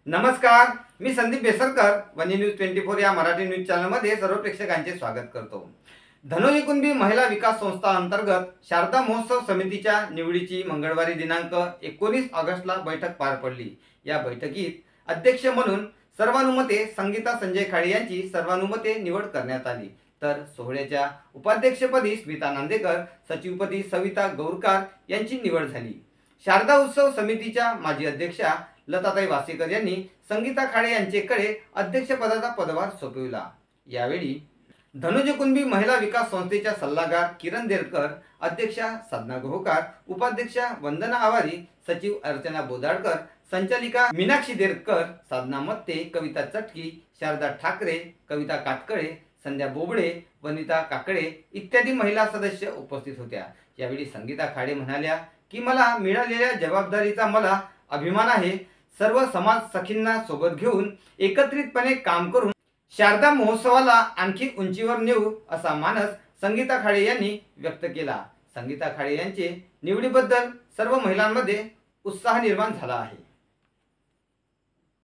नमस्कार, मी संदीप बेसरकर वनी न्यूज 24 या मराठी न्यूज चॅनलमध्ये सर्व प्रेक्षकांचे स्वागत करतो। धनोजी कुणबी महिला विकास संस्था अंतर्गत शारदा महोत्सव समितीच्या निवडीची मंगळवारी दिनांक 19 ऑगस्टला बैठक पार पडली। या बैठकीत अध्यक्ष म्हणून सर्वानुमते संगीता संजय खाडे यांची सर्वानुमते निवड करण्यात आली, तर सोहळ्याच्या उपाध्यक्षपदी स्मिता नांदेकर, सचिवपदी सविता गौरकार यांची निवड झाली। शारदा उत्सव समितीच्या माजी अध्यक्षा लताताई वासेकर यांनी संगीता खाडे यांचेकडे अध्यक्षपदाचा पदभार सोपविला। यावेळी धनोजी कुणबी महिला विकास संस्थेच्या सल्लागार किरण देरकर, अध्यक्षा साधना गोहोकार, उपाध्यक्षा वंदना आवारी, सचिव अर्चना बोदाडकर, संचालिका मीनाक्षी देरकर, साधना मत्ते, कविता चटकी, शारदा ठाकरे, कविता कातकळे, संध्या बोबडे, वनिता काकडे इत्यादी महिला सदस्य उपस्थित होत्या। यावेळी संगीता खाडे म्हणाल्या की मला मिळालेल्या जबाबदारीचा मला अभिमान आहे। सर्व समाज सखींना सोबत घेऊन एकत्रितपणे काम करून शारदा महोत्सवाला आणखी उंचीवर नेऊ असा मानस संगीता खाडे यांनी व्यक्त केला। संगीता खाडे यांचे निवडीबद्दल सर्व महिलांमध्ये उत्साह निर्माण झाला आहे।